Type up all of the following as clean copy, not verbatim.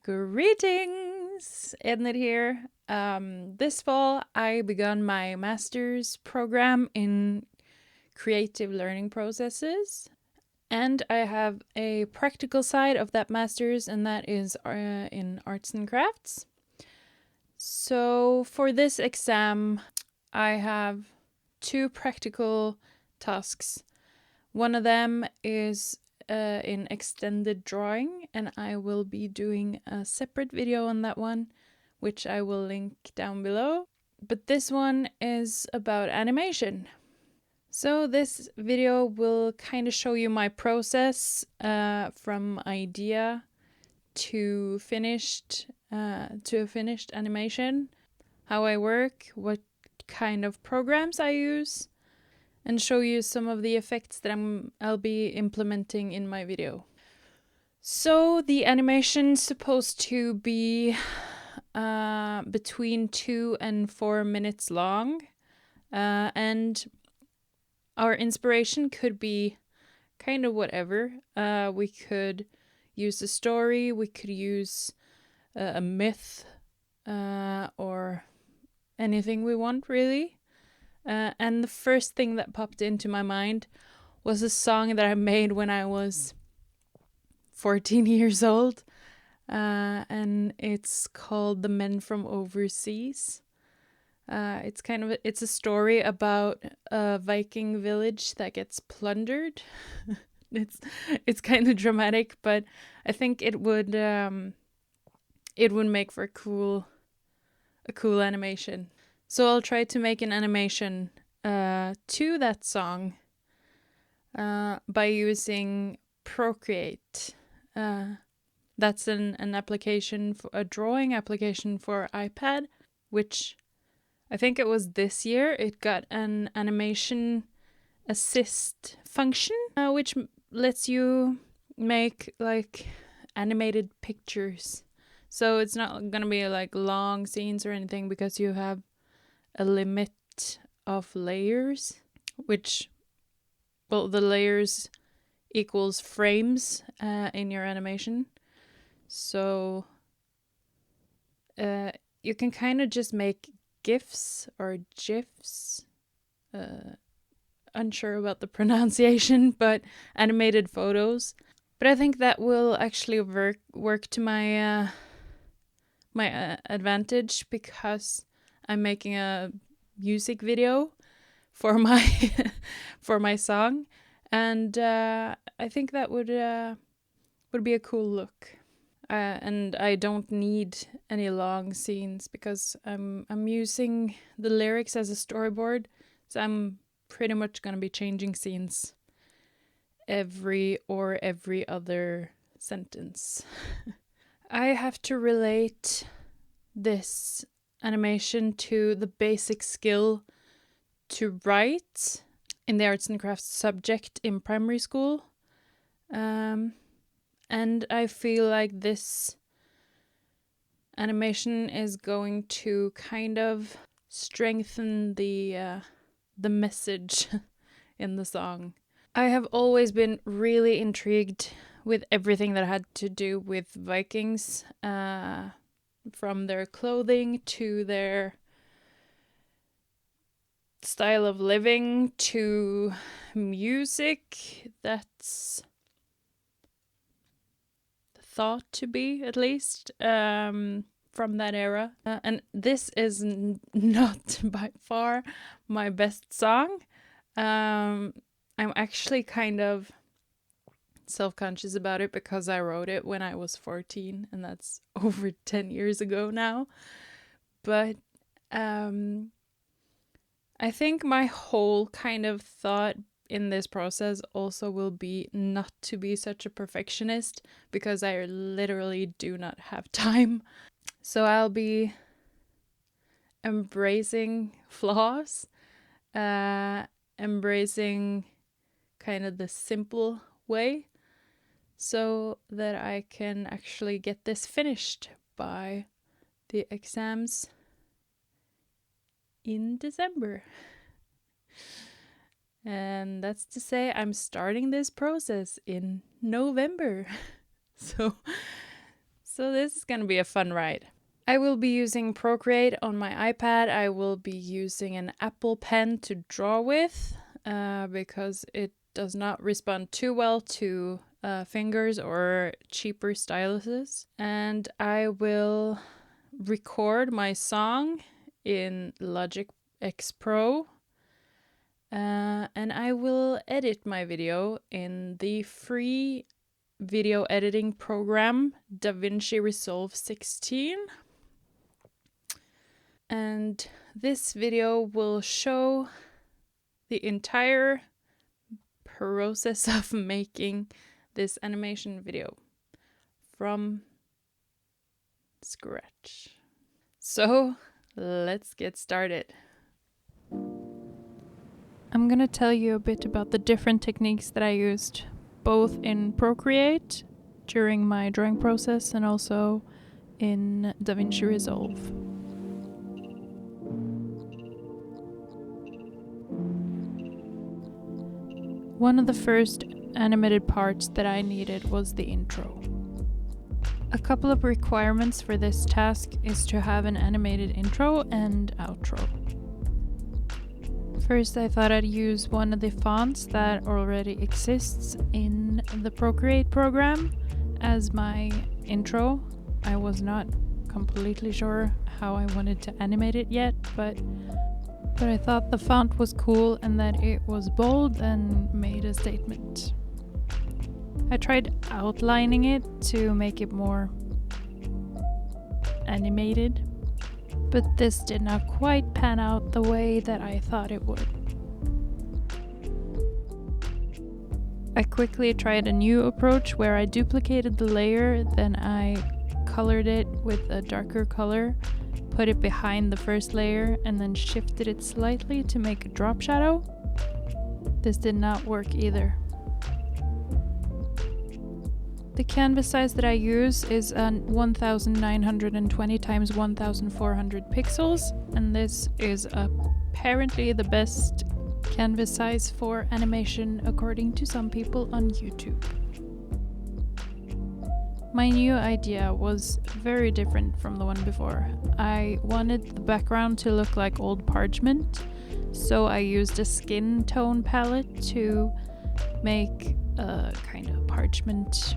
Greetings! Edner here. This fall, I began my master's program in creative learning processes, and I have a practical side of that master's, and that is in arts and crafts. So for this exam, I have 2 practical tasks. One of them is in extended drawing, and I will be doing a separate video on that one, which I will link down below. But this one is about animation. So this video will kind of show you my process from idea to a finished animation, how I work, what kind of programs I use, and show you some of the effects that I'll be implementing in my video. So the animation's supposed to be between 2 and 4 minutes long, and our inspiration could be kind of whatever. We could use a story, we could use a myth, or anything we want, really. And the first thing that popped into my mind was a song that I made when I was 14 years old. And it's called The Men from Overseas. It's a story about a Viking village that gets plundered. It's kind of dramatic, but I think it would make for a cool animation. So I'll try to make an animation to that song by using Procreate. That's an application, a drawing application for iPad, which I think it was this year. It got an animation assist function, which lets you make like animated pictures. So it's not gonna be like long scenes or anything because you have a limit of layers, which, well, the layers equals frames in your animation. So you can kind of just make GIFs or GIFs, unsure about the pronunciation, but animated photos. But I think that will actually work to my advantage because I'm making a music video for my for my song, and I think that would be a cool look. And I don't need any long scenes because I'm using the lyrics as a storyboard, so I'm pretty much gonna be changing scenes every other sentence. I have to relate this animation to the basic skill to write in the arts and crafts subject in primary school. And I feel like this animation is going to kind of strengthen the message in the song. I have always been really intrigued with everything that had to do with Vikings, from their clothing to their style of living to music that's thought to be, at least, from that era. And this is not by far my best song. I'm actually kind of self-conscious about it because I wrote it when I was 14, and that's over 10 years ago now. But I think my whole kind of thought in this process also will be not to be such a perfectionist, because I literally do not have time. So I'll be embracing flaws, embracing kind of the simple way, so that I can actually get this finished by the exams in December. And that's to say, I'm starting this process in November. So So this is gonna be a fun ride. I will be using Procreate on my iPad. I will be using an Apple Pen to draw with because it does not respond too well to fingers or cheaper styluses. And I will record my song in Logic X Pro. And I will edit my video in the free video editing program DaVinci Resolve 16. And this video will show the entire process of making this animation video from scratch. So let's get started. I'm gonna tell you a bit about the different techniques that I used, both in Procreate during my drawing process and also in DaVinci Resolve. One of the first animated parts that I needed was the intro. A couple of requirements for this task is to have an animated intro and outro. First, I thought I'd use one of the fonts that already exists in the Procreate program as my intro. I was not completely sure how I wanted to animate it yet, but I thought the font was cool and that it was bold and made a statement. I tried outlining it to make it more animated, but this did not quite pan out the way that I thought it would. I quickly tried a new approach where I duplicated the layer, then I colored it with a darker color, put it behind the first layer, and then shifted it slightly to make a drop shadow. This did not work either. The canvas size that I use is a 1920 x 1400 pixels, and this is apparently the best canvas size for animation according to some people on YouTube. My new idea was very different from the one before. I wanted the background to look like old parchment, so I used a skin tone palette to make a kind of parchment.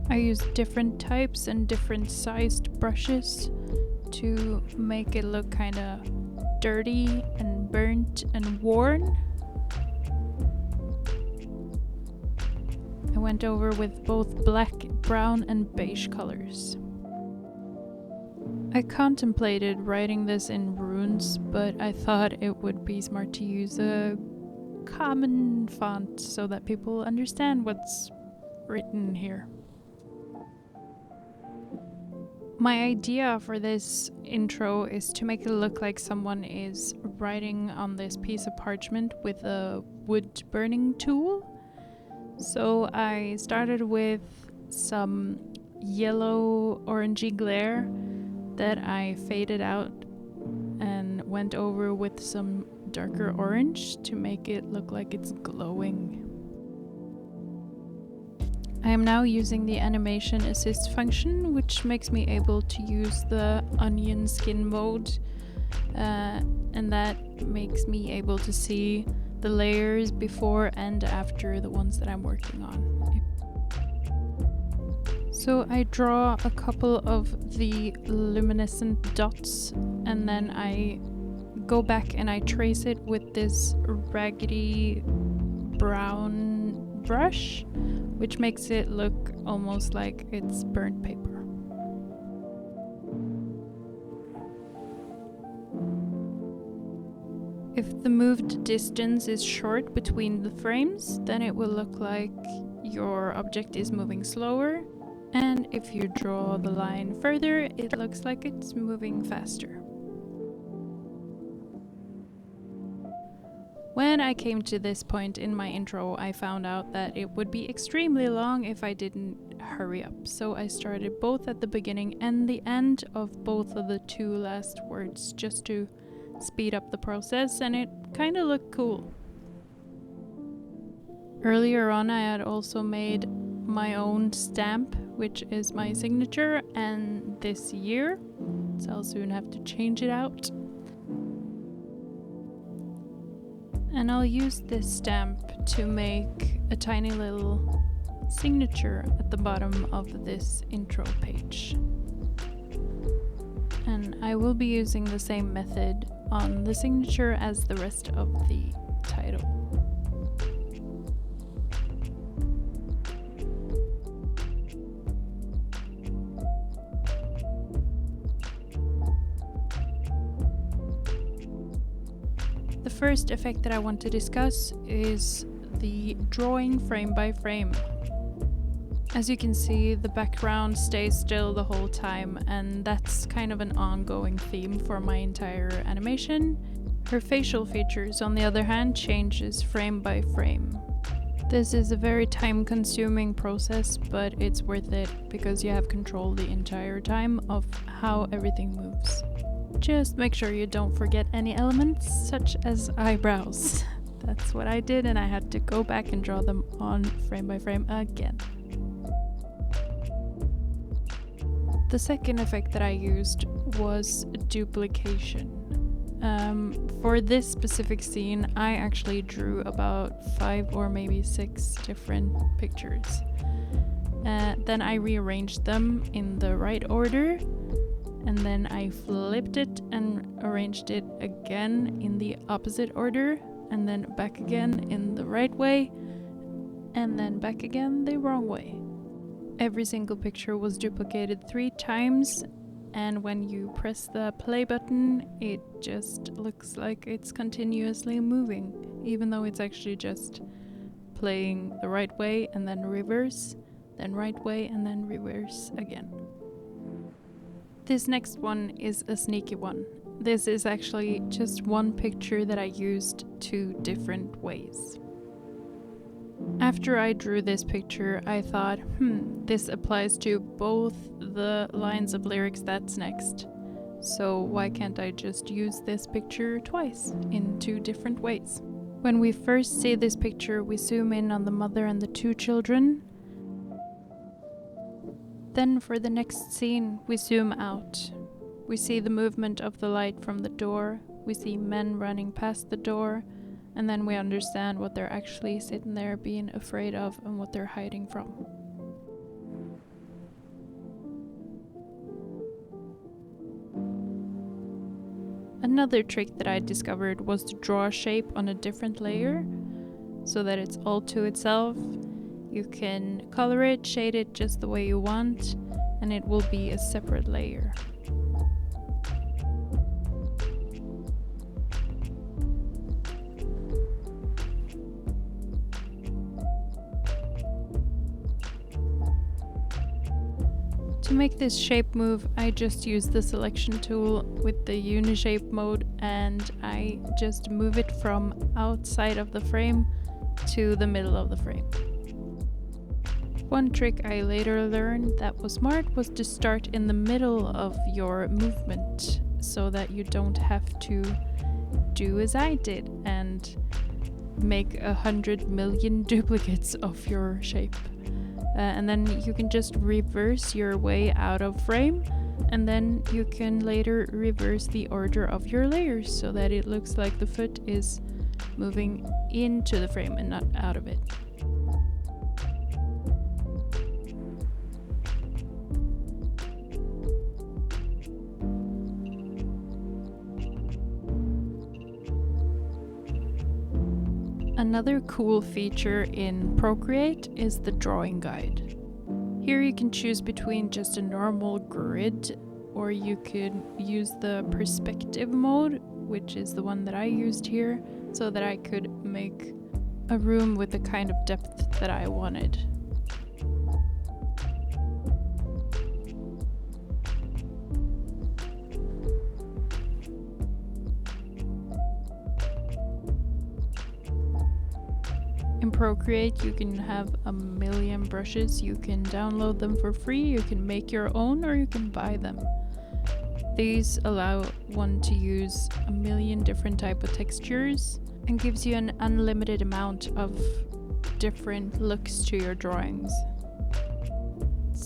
I used different types and different sized brushes to make it look kind of dirty and burnt and worn. I went over with both black, brown, and beige colors. I contemplated writing this in runes, but I thought it would be smart to use a common font so that people understand what's written here. My idea for this intro is to make it look like someone is writing on this piece of parchment with a wood burning tool. So I started with some yellow orangey glare that I faded out and went over with some darker orange to make it look like it's glowing. I am now using the animation assist function, which makes me able to use the onion skin mode, and that makes me able to see the layers before and after the ones that I'm working on. So I draw a couple of the luminescent dots, and then I go back and I trace it with this raggedy brown brush, which makes it look almost like it's burnt paper. If the moved distance is short between the frames, then it will look like your object is moving slower, and if you draw the line further, it looks like it's moving faster. When I came to this point in my intro, I found out that it would be extremely long if I didn't hurry up, so I started both at the beginning and the end of both of the two last words just to speed up the process, and it kind of looked cool. Earlier on, I had also made my own stamp which is my signature, and this year, so I'll soon have to change it out. And I'll use this stamp to make a tiny little signature at the bottom of this intro page. And I will be using the same method on the signature as the rest of the title. The first effect that I want to discuss is the drawing frame by frame. As you can see, the background stays still the whole time, and that's kind of an ongoing theme for my entire animation. Her facial features, on the other hand, changes frame by frame. This is a very time-consuming process, but it's worth it because you have control the entire time of how everything moves. Just make sure you don't forget any elements, such as eyebrows. That's what I did, and I had to go back and draw them on frame by frame again. The second effect that I used was duplication. For this specific scene, I actually drew about 5 or maybe 6 different pictures. Then I rearranged them in the right order, and then I flipped it and arranged it again in the opposite order, and then back again in the right way, and then back again the wrong way. Every single picture was duplicated 3 times, and when you press the play button, it just looks like it's continuously moving, even though it's actually just playing the right way and then reverse, then right way and then reverse again. This next one is a sneaky one. This is actually just one picture that I used 2 different ways. After I drew this picture, I thought, this applies to both the lines of lyrics that's next. So why can't I just use this picture twice in 2 different ways? When we first see this picture, we zoom in on the mother and the 2 children. Then for the next scene, we zoom out. We see the movement of the light from the door. We see men running past the door. And then we understand what they're actually sitting there being afraid of and what they're hiding from. Another trick that I discovered was to draw a shape on a different layer so that it's all to itself. You can color it, shade it just the way you want, and it will be a separate layer. To make this shape move, I just use the selection tool with the unishape mode, and I just move it from outside of the frame to the middle of the frame. One trick I later learned that was smart was to start in the middle of your movement so that you don't have to do as I did and make 100 million duplicates of your shape. And then you can just reverse your way out of frame, and then you can later reverse the order of your layers so that it looks like the foot is moving into the frame and not out of it. Another cool feature in Procreate is the drawing guide. Here you can choose between just a normal grid, or you could use the perspective mode, which is the one that I used here, so that I could make a room with the kind of depth that I wanted. In Procreate, you can have a million brushes. You can download them for free, you can make your own, or you can buy them. These allow one to use a million different type of textures and gives you an unlimited amount of different looks to your drawings.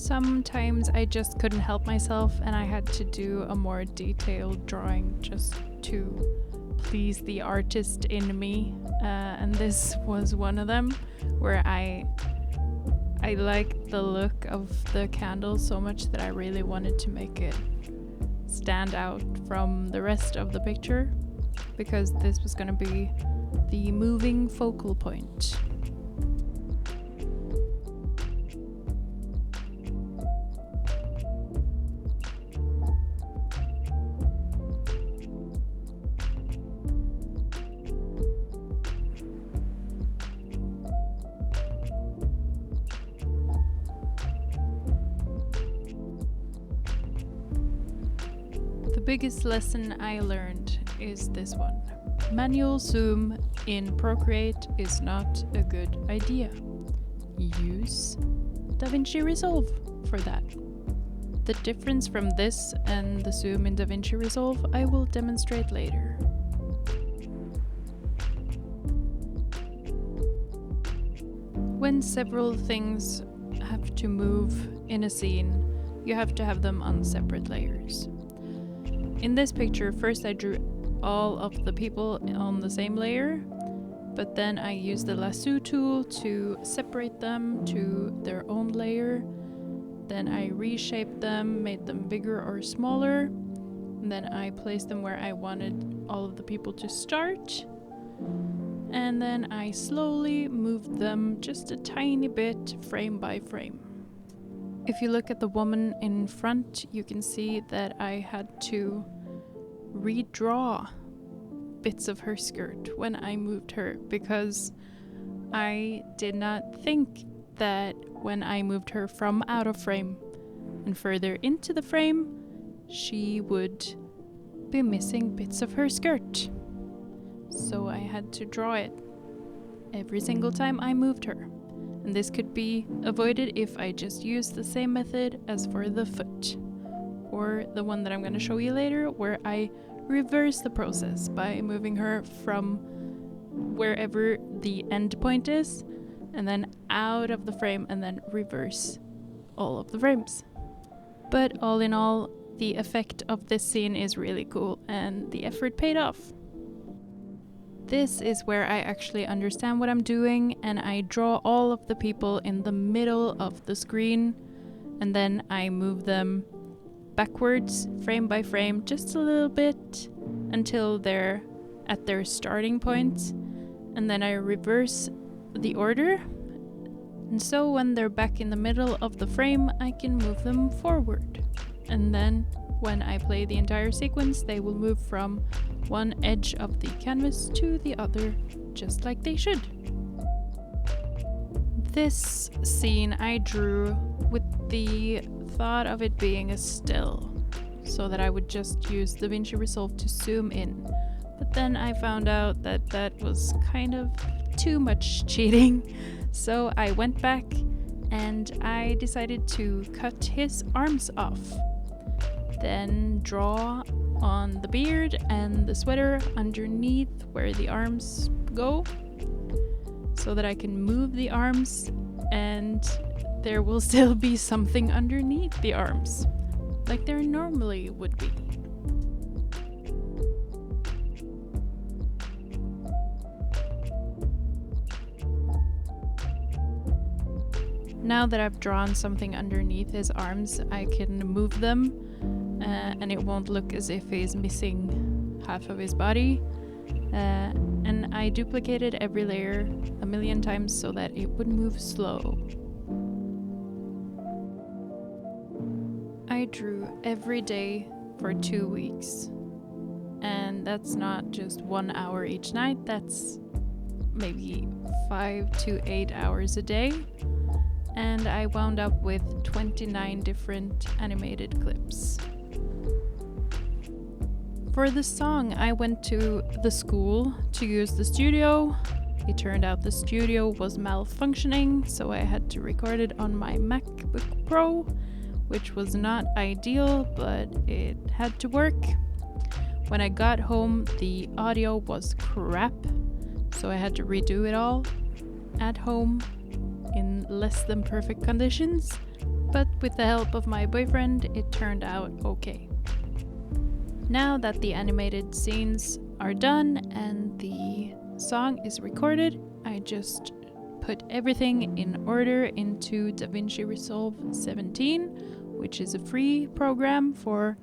Sometimes I just couldn't help myself and I had to do a more detailed drawing just to please the artist in me, and this was one of them where I liked the look of the candle so much that I really wanted to make it stand out from the rest of the picture, because this was going to be the moving focal point. The biggest lesson I learned is this one. Manual zoom in Procreate is not a good idea. Use DaVinci Resolve for that. The difference from this and the zoom in DaVinci Resolve I will demonstrate later. When several things have to move in a scene, you have to have them on separate layers. In this picture, first I drew all of the people on the same layer, but then I used the lasso tool to separate them to their own layer. Then I reshaped them, made them bigger or smaller, and then I placed them where I wanted all of the people to start. And then I slowly moved them just a tiny bit, frame by frame. If you look at the woman in front, you can see that I had to redraw bits of her skirt when I moved her, because I did not think that when I moved her from out of frame and further into the frame, she would be missing bits of her skirt. So I had to draw it every single time I moved her. And this could be avoided if I just use the same method as for the foot, or the one that I'm going to show you later, where I reverse the process by moving her from wherever the end point is and then out of the frame and then reverse all of the frames. But all in all, the effect of this scene is really cool and the effort paid off. This is where I actually understand what I'm doing, and I draw all of the people in the middle of the screen, and then I move them backwards, frame by frame, just a little bit until they're at their starting point, and then I reverse the order. And so when they're back in the middle of the frame, I can move them forward. And then when I play the entire sequence, they will move from one edge of the canvas to the other, just like they should. This scene I drew with the thought of it being a still, so that I would just use DaVinci Resolve to zoom in. But then I found out that that was kind of too much cheating, so I went back and I decided to cut his arms off. Then draw on the beard and the sweater underneath where the arms go, so that I can move the arms and there will still be something underneath the arms, like there normally would be. Now that I've drawn something underneath his arms, I can move them and it won't look as if he's missing half of his body. And I duplicated every layer a million times so that it would move slow. I drew every day for 2 weeks. And that's not just 1 hour each night, that's maybe 5 to 8 hours a day. And I wound up with 29 different animated clips. For the song, I went to the school to use the studio. It turned out the studio was malfunctioning, so I had to record it on my MacBook Pro, which was not ideal, but it had to work. When I got home, the audio was crap, so I had to redo it all at home in less than perfect conditions, but with the help of my boyfriend, it turned out okay. Now that the animated scenes are done and the song is recorded, I just put everything in order into DaVinci Resolve 17, which is a free program for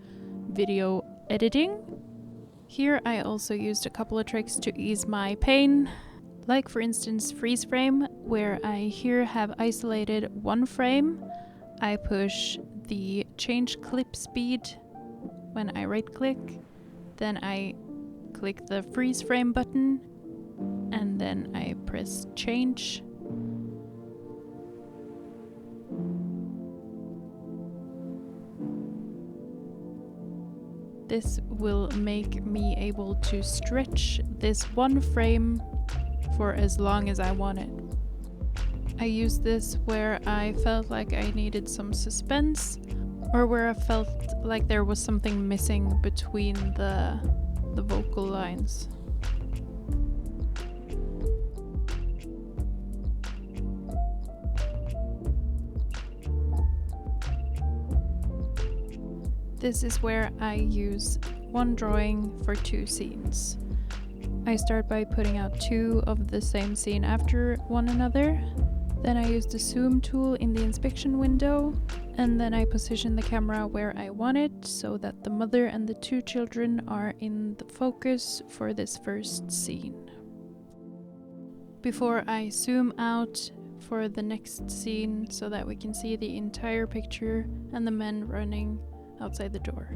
video editing. Here I also used a couple of tricks to ease my pain, like for instance freeze frame, where I here have isolated one frame. I push the change clip speed when I right click, then I click the freeze frame button, and then I press change. This will make me able to stretch this one frame for as long as I want it. I used this where I felt like I needed some suspense, or where I felt like there was something missing between the vocal lines. This is where I use one drawing for two scenes. I start by putting out two of the same scene after one another. Then I use the zoom tool in the inspection window, and then I position the camera where I want it so that the mother and the two children are in the focus for this first scene. Before I zoom out for the next scene so that we can see the entire picture and the men running outside the door.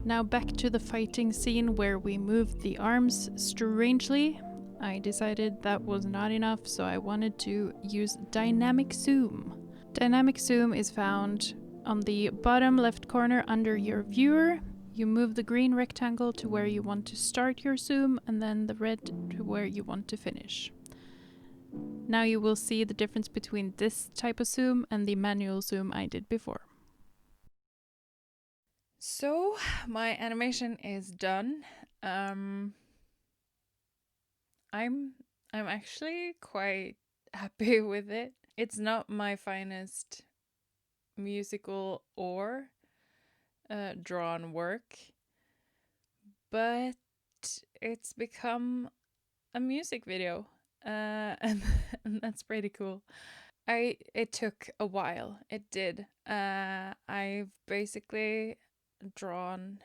Now back to the fighting scene where we moved the arms strangely. I decided that was not enough, so I wanted to use dynamic zoom. Dynamic zoom is found on the bottom left corner under your viewer. You move the green rectangle to where you want to start your zoom, and then the red to where you want to finish. Now you will see the difference between this type of zoom and the manual zoom I did before. So my animation is done. I'm actually quite happy with it. It's not my finest musical or drawn work, but it's become a music video, and that's pretty cool. It took a while. It did. I've basically drawn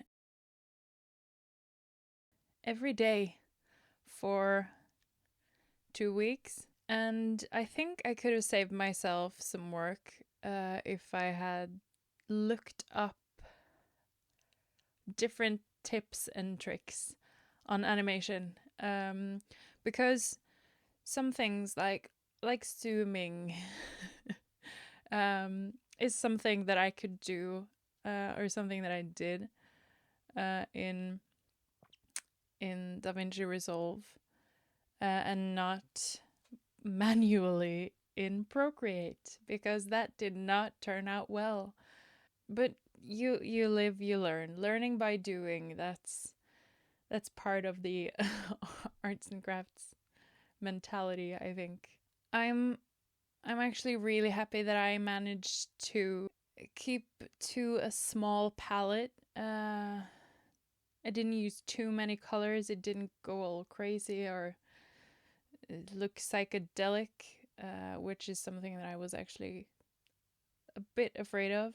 every day for 2 weeks, and I think I could have saved myself some work if I had looked up different tips and tricks on animation, because some things like zooming is something that I could do, or something that I did in DaVinci Resolve, and not manually in Procreate, because that did not turn out well. But you live, you learn. Learning by doing, that's part of the arts and crafts mentality, I think. I'm actually really happy that I managed to keep to a small palette. I didn't use too many colors. It didn't go all crazy or look psychedelic, which is something that I was actually a bit afraid of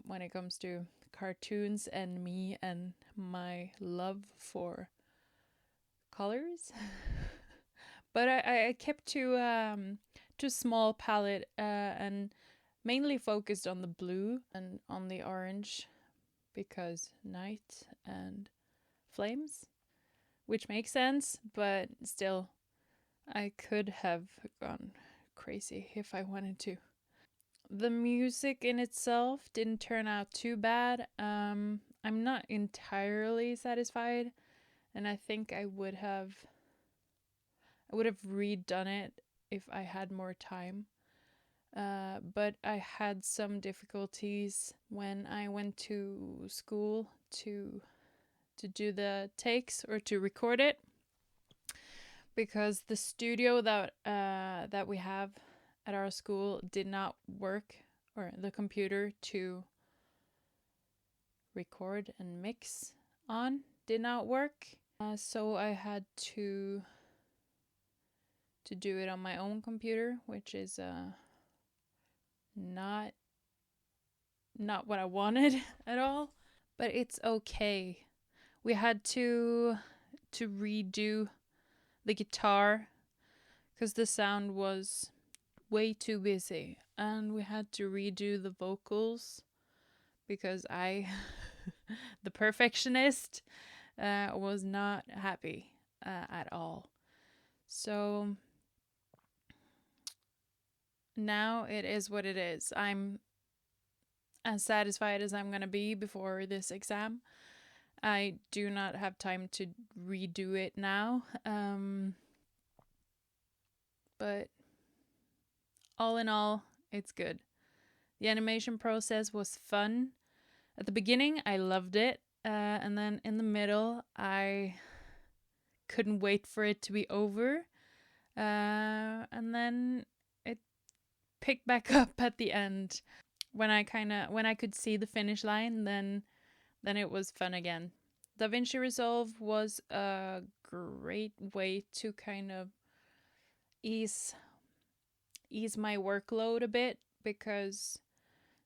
when it comes to cartoons and me and my love for colors. But I kept to small palette, and mainly focused on the blue and on the orange, because night and flames, which makes sense, but still I could have gone crazy if I wanted to. The music in itself didn't turn out too bad. I'm not entirely satisfied, and I think I would have redone it if I had more time. But I had some difficulties when I went to school to do the takes or to record it, because the studio that we have at our school did not work, or the computer to record and mix on did not work. So I had to do it on my own computer, which is not what I wanted at all. But it's okay. We had to redo the guitar because the sound was way too busy, and we had to redo the vocals because I, the perfectionist, was not happy at all. So now it is what it is. I'm as satisfied as I'm gonna be before this exam. I do not have time to redo it now. But all in all, it's good. The animation process was fun. At the beginning, I loved it. And then in the middle, I couldn't wait for it to be over. And then it picked back up at the end. When I could see the finish line, then it was fun again. DaVinci Resolve was a great way to kind of ease my workload a bit, because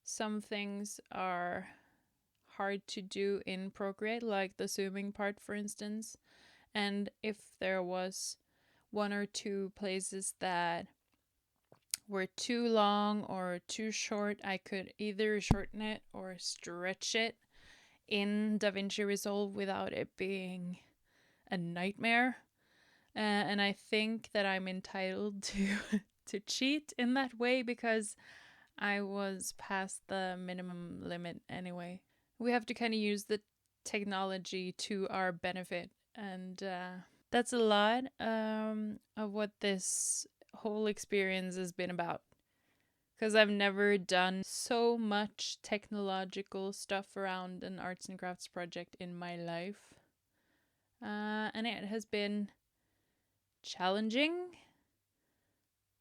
some things are hard to do in Procreate, like the zooming part, for instance. And if there was one or two places that were too long or too short, I could either shorten it or stretch it in DaVinci Resolve without it being a nightmare. And I think that I'm entitled to to cheat in that way, because I was past the minimum limit anyway. We have to kind of use the technology to our benefit, and that's a lot of what this whole experience has been about. Because I've never done so much technological stuff around an arts and crafts project in my life. And it has been challenging,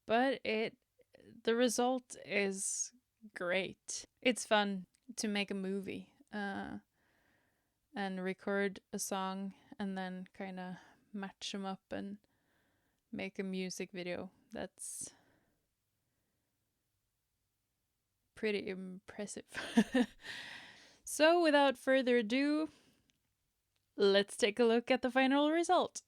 but the result is great. It's fun to make a movie and record a song and then kind of match them up and make a music video. That's pretty impressive. So without further ado, let's take a look at the final result.